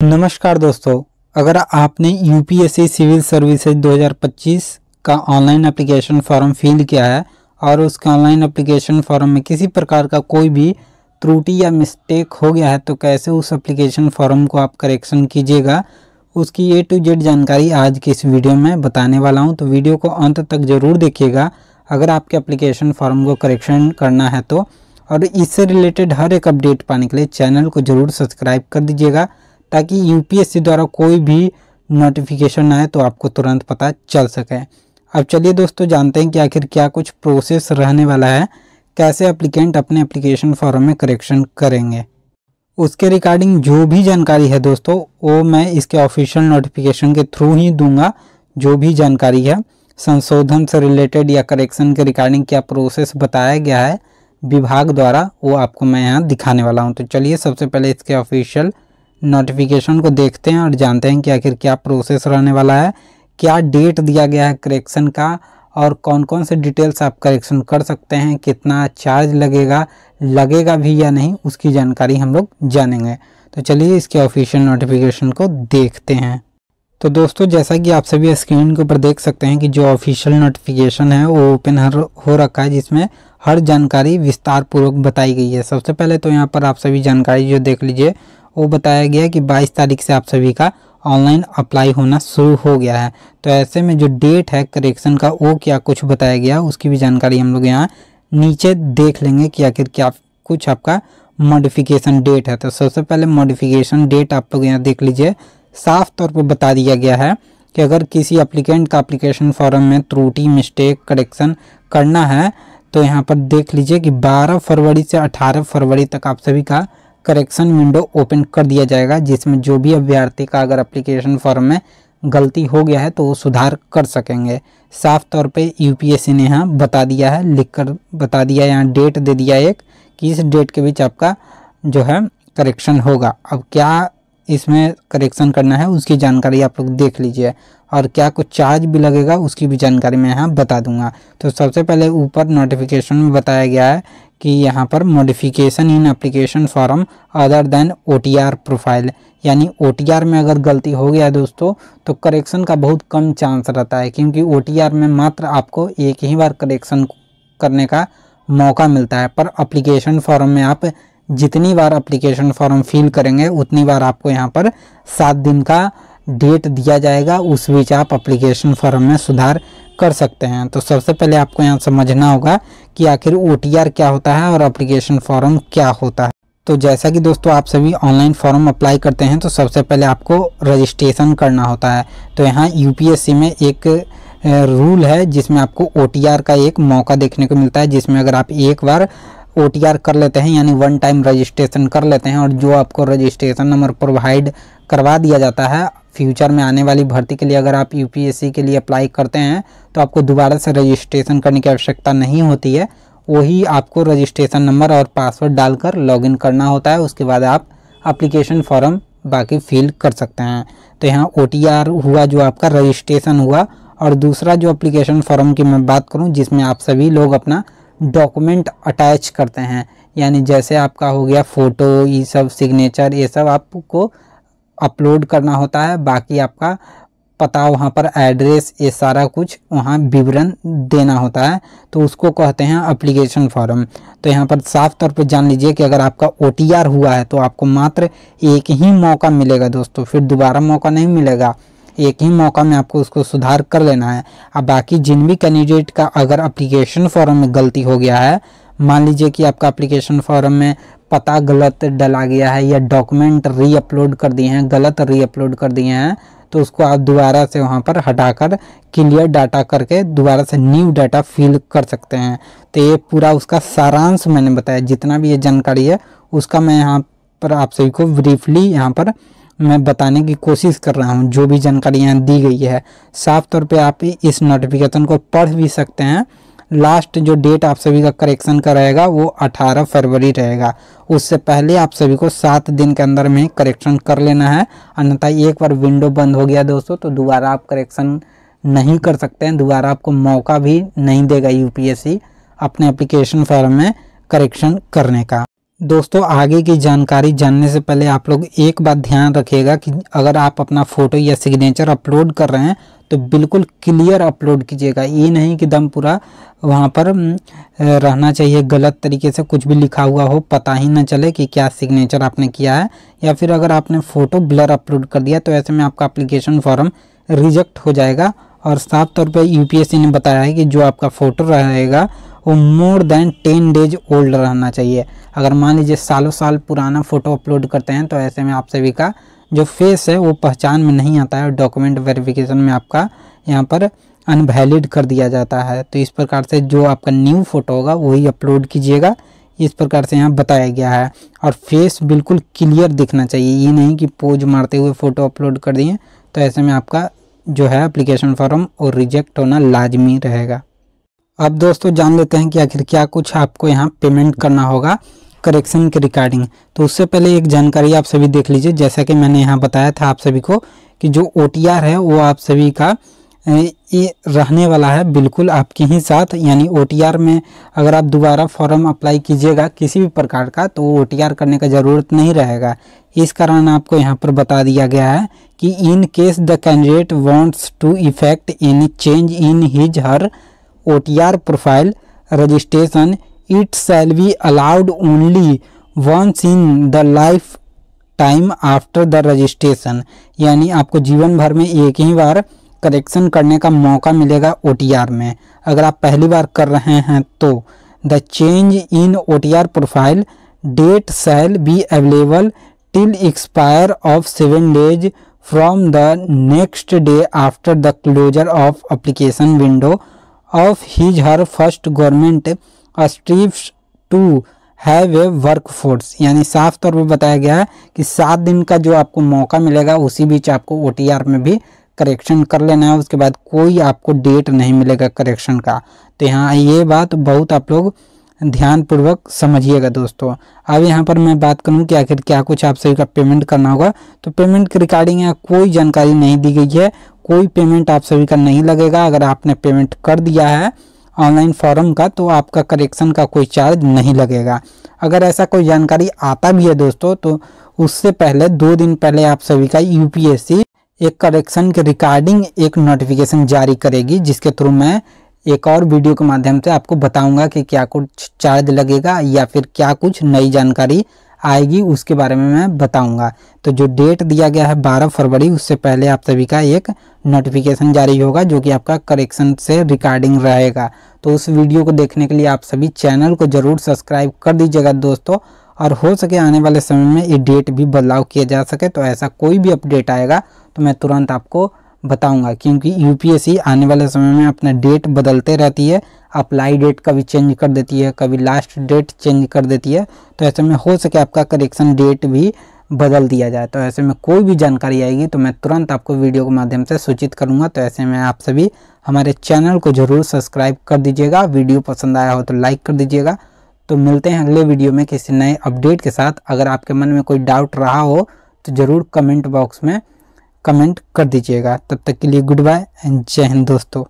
नमस्कार दोस्तों, अगर आपने यूपीएससी सिविल सर्विसेज 2025 का ऑनलाइन एप्लीकेशन फॉर्म फिल किया है और उसके ऑनलाइन एप्लीकेशन फॉर्म में किसी प्रकार का कोई भी त्रुटि या मिस्टेक हो गया है तो कैसे उस एप्लीकेशन फॉर्म को आप करेक्शन कीजिएगा, उसकी A to Z जानकारी आज की इस वीडियो में बताने वाला हूं। तो वीडियो को अंत तक ज़रूर देखिएगा अगर आपके एप्लीकेशन फॉर्म को करेक्शन करना है तो। और इससे रिलेटेड हर एक अपडेट पाने के लिए चैनल को ज़रूर सब्सक्राइब कर दीजिएगा ताकि यूपीएससी द्वारा कोई भी नोटिफिकेशन आए तो आपको तुरंत पता चल सके। अब चलिए दोस्तों जानते हैं कि आखिर क्या कुछ प्रोसेस रहने वाला है, कैसे एप्लीकेंट अपने एप्लीकेशन फॉर्म में करेक्शन करेंगे। उसके रिगार्डिंग जो भी जानकारी है दोस्तों वो मैं इसके ऑफिशियल नोटिफिकेशन के थ्रू ही दूंगा। जो भी जानकारी है संशोधन से रिलेटेड या करेक्शन के रिगार्डिंग क्या प्रोसेस बताया गया है विभाग द्वारा, वो आपको मैं यहाँ दिखाने वाला हूँ। तो चलिए सबसे पहले इसके ऑफिशियल नोटिफिकेशन को देखते हैं और जानते हैं कि आखिर क्या प्रोसेस रहने वाला है, क्या डेट दिया गया है करेक्शन का और कौन कौन से डिटेल्स आप करेक्शन कर सकते हैं, कितना चार्ज लगेगा भी या नहीं, उसकी जानकारी हम लोग जानेंगे। तो चलिए इसके ऑफिशियल नोटिफिकेशन को देखते हैं। तो दोस्तों जैसा कि आप सभी स्क्रीन के ऊपर देख सकते हैं कि जो ऑफिशियल नोटिफिकेशन है वो ओपन हो रखा है, जिसमें हर जानकारी विस्तार पूर्वक बताई गई है। सबसे पहले तो यहाँ पर आप सभी जानकारी जो देख लीजिए वो बताया गया है कि 22 तारीख से आप सभी का ऑनलाइन अप्लाई होना शुरू हो गया है। तो ऐसे में जो डेट है करेक्शन का वो क्या कुछ बताया गया, उसकी भी जानकारी हम लोग यहाँ नीचे देख लेंगे कि आखिर क्या कुछ आपका मॉडिफिकेशन डेट है। तो सबसे पहले मॉडिफिकेशन डेट आप लोग यहाँ देख लीजिए, साफ तौर पर बता दिया गया है कि अगर किसी एप्लीकेंट का एप्लीकेशन फॉर्म में त्रुटि मिस्टेक करेक्शन करना है तो यहाँ पर देख लीजिए कि 12 फरवरी से 18 फरवरी तक आप सभी का करेक्शन विंडो ओपन कर दिया जाएगा, जिसमें जो भी अभ्यर्थी का अगर एप्लीकेशन फॉर्म में गलती हो गया है तो वो सुधार कर सकेंगे। साफ तौर पे यूपीएससी ने यहाँ बता दिया है, लिखकर बता दिया, यहाँ डेट दे दिया एक कि इस डेट के बीच आपका जो है करेक्शन होगा। अब क्या इसमें करेक्शन करना है उसकी जानकारी आप लोग देख लीजिए और क्या कुछ चार्ज भी लगेगा उसकी भी जानकारी मैं यहाँ बता दूंगा। तो सबसे पहले ऊपर नोटिफिकेशन में बताया गया है कि यहाँ पर modification in application form other than OTR profile, यानी OTR में अगर गलती हो गया दोस्तों तो करेक्शन का बहुत कम चांस रहता है, क्योंकि OTR में मात्र आपको एक ही बार करेक्शन करने का मौका मिलता है। पर एप्लीकेशन फॉर्म में आप जितनी बार एप्लीकेशन फॉर्म फिल करेंगे उतनी बार आपको यहाँ पर 7 दिन का डेट दिया जाएगा, उस बीच आप एप्लीकेशन फॉर्म में सुधार कर सकते हैं। तो सबसे पहले आपको यहाँ समझना होगा कि आखिर OTR क्या होता है और एप्लीकेशन फॉर्म क्या होता है। तो जैसा कि दोस्तों आप सभी ऑनलाइन फॉर्म अप्लाई करते हैं तो सबसे पहले आपको रजिस्ट्रेशन करना होता है। तो यहाँ यूपीएससी में एक रूल है जिसमें आपको OTR का एक मौका देखने को मिलता है, जिसमें अगर आप एक बार OTR कर लेते हैं यानी वन टाइम रजिस्ट्रेशन कर लेते हैं और जो आपको रजिस्ट्रेशन नंबर प्रोवाइड करवा दिया जाता है फ्यूचर में आने वाली भर्ती के लिए, अगर आप यूपीएससी के लिए अप्लाई करते हैं तो आपको दोबारा से रजिस्ट्रेशन करने की आवश्यकता नहीं होती है। वही आपको रजिस्ट्रेशन नंबर और पासवर्ड डालकर लॉगिन करना होता है, उसके बाद आप एप्लीकेशन फॉर्म बाकी फिल कर सकते हैं। तो यहाँ OTR हुआ जो आपका रजिस्ट्रेशन हुआ, और दूसरा जो एप्लीकेशन फॉर्म की मैं बात करूँ जिसमें आप सभी लोग अपना डॉक्यूमेंट अटैच करते हैं, यानी जैसे आपका हो गया फ़ोटो, ये सब सिग्नेचर, ये सब आपको अपलोड करना होता है। बाकी आपका पता, वहाँ पर एड्रेस, ये सारा कुछ वहाँ विवरण देना होता है, तो उसको कहते हैं एप्लीकेशन फॉर्म। तो यहाँ पर साफ तौर पर जान लीजिए कि अगर आपका OTR हुआ है तो आपको मात्र एक ही मौका मिलेगा दोस्तों, फिर दोबारा मौका नहीं मिलेगा। एक ही मौका में आपको उसको सुधार कर लेना है। अब बाकी जिन भी कैंडिडेट का अगर एप्लीकेशन फॉर्म में गलती हो गया है, मान लीजिए कि आपका एप्लीकेशन फॉर्म में पता गलत डला गया है या डॉक्यूमेंट रीअपलोड कर दिए हैं, गलत रीअपलोड कर दिए हैं, तो उसको आप दोबारा से वहां पर हटाकर क्लियर डाटा करके दोबारा से न्यू डाटा फिल कर सकते हैं। तो ये पूरा उसका सारांश मैंने बताया, जितना भी ये जानकारी है उसका मैं यहाँ पर आप सभी को ब्रीफली यहाँ पर मैं बताने की कोशिश कर रहा हूँ। जो भी जानकारी यहाँ दी गई है साफ तौर पे आप इस नोटिफिकेशन को पढ़ भी सकते हैं। लास्ट जो डेट आप सभी का करेक्शन का रहेगा वो 18 फरवरी रहेगा। उससे पहले आप सभी को 7 दिन के अंदर में करेक्शन कर लेना है, अन्यथा एक बार विंडो बंद हो गया दोस्तों तो दोबारा आप करेक्शन नहीं कर सकते हैं, दोबारा आपको मौका भी नहीं देगा यूपीएससी अपने एप्लीकेशन फॉर्म में करेक्शन करने का। दोस्तों आगे की जानकारी जानने से पहले आप लोग एक बात ध्यान रखिएगा कि अगर आप अपना फ़ोटो या सिग्नेचर अपलोड कर रहे हैं तो बिल्कुल क्लियर अपलोड कीजिएगा। ये नहीं कि दम पूरा वहाँ पर रहना चाहिए, गलत तरीके से कुछ भी लिखा हुआ हो, पता ही ना चले कि क्या सिग्नेचर आपने किया है। या फिर अगर आपने फ़ोटो ब्लर अपलोड कर दिया तो ऐसे में आपका एप्लीकेशन फॉर्म रिजेक्ट हो जाएगा। और साफ तौर पर यूपीएससी ने बताया है कि जो आपका फ़ोटो रहेगा वो मोर देन 10 डेज ओल्ड रहना चाहिए। अगर मान लीजिए सालों साल पुराना फ़ोटो अपलोड करते हैं तो ऐसे में आप सभी का जो फेस है वो पहचान में नहीं आता है और डॉक्यूमेंट वेरिफिकेशन में आपका यहाँ पर अनवैलिड कर दिया जाता है। तो इस प्रकार से जो आपका न्यू फ़ोटो होगा वही अपलोड कीजिएगा, इस प्रकार से यहाँ बताया गया है। और फेस बिल्कुल क्लियर दिखना चाहिए, ये नहीं कि पोज मारते हुए फ़ोटो अपलोड कर दिए तो ऐसे में आपका जो है एप्लीकेशन फॉर्म और रिजेक्ट होना लाजमी रहेगा। अब दोस्तों जान लेते हैं कि आखिर क्या कुछ आपको यहाँ पेमेंट करना होगा करेक्शन के रिगार्डिंग। तो उससे पहले एक जानकारी आप सभी देख लीजिए। जैसा कि मैंने यहाँ बताया था आप सभी को कि जो OTR है वो आप सभी का ये रहने वाला है बिल्कुल आपके ही साथ। यानी OTR में अगर आप दोबारा फॉर्म अप्लाई कीजिएगा किसी भी प्रकार का तो OTR करने का ज़रूरत नहीं रहेगा। इस कारण आपको यहाँ पर बता दिया गया है कि in case the candidate wants to effect any change in his her OTR profile registration it shall be allowed only once in the lifetime after the registration. यानी आपको जीवन भर में एक ही बार करेक्शन करने का मौका मिलेगा OTR में। अगर आप पहली बार कर रहे हैं तो the change in OTR profile date shall be available till expire of 7 days from the next day after the closure of application window of his her first government strives to have a workforce. यानी साफ तौर पर बताया गया है कि 7 दिन का जो आपको मौका मिलेगा उसी बीच आपको OTR में भी करेक्शन कर लेना है। उसके बाद कोई आपको डेट नहीं मिलेगा करेक्शन का। तो यहाँ ये बात बहुत आप लोग ध्यानपूर्वक समझिएगा दोस्तों। अब यहाँ पर मैं बात करूँ कि आखिर क्या कुछ आप सभी का पेमेंट करना होगा। तो पेमेंट के रिगार्डिंग यहाँ कोई जानकारी नहीं दी गई है, कोई पेमेंट आप सभी का नहीं लगेगा। अगर आपने पेमेंट कर दिया है ऑनलाइन फॉर्म का तो आपका करेक्शन का कोई चार्ज नहीं लगेगा। अगर ऐसा कोई जानकारी आता भी है दोस्तों तो उससे पहले 2 दिन पहले आप सभी का यूपीएससी एक करेक्शन के रिगार्डिंग एक नोटिफिकेशन जारी करेगी, जिसके थ्रू मैं एक और वीडियो के माध्यम से आपको बताऊंगा कि क्या कुछ चार्ज लगेगा या फिर क्या कुछ नई जानकारी आएगी उसके बारे में मैं बताऊंगा। तो जो डेट दिया गया है 12 फरवरी, उससे पहले आप सभी का एक नोटिफिकेशन जारी होगा जो कि आपका करेक्शन से रिगार्डिंग रहेगा। तो उस वीडियो को देखने के लिए आप सभी चैनल को ज़रूर सब्सक्राइब कर दीजिएगा दोस्तों। और हो सके आने वाले समय में ये डेट भी बदलाव किया जा सके, तो ऐसा कोई भी अपडेट आएगा तो मैं तुरंत आपको बताऊंगा, क्योंकि यूपीएससी आने वाले समय में अपना डेट बदलते रहती है। अप्लाई डेट कभी चेंज कर देती है, कभी लास्ट डेट चेंज कर देती है। तो ऐसे में हो सके आपका करेक्शन डेट भी बदल दिया जाए। तो ऐसे में कोई भी जानकारी आएगी तो मैं तुरंत आपको वीडियो के माध्यम से सूचित करूंगा। तो ऐसे में आप सभी हमारे चैनल को ज़रूर सब्सक्राइब कर दीजिएगा। वीडियो पसंद आया हो तो लाइक कर दीजिएगा। तो मिलते हैं अगले वीडियो में किसी नए अपडेट के साथ। अगर आपके मन में कोई डाउट रहा हो तो ज़रूर कमेंट बॉक्स में कमेंट कर दीजिएगा। तब तक के लिए गुड बाय एंड जय हिंद दोस्तों।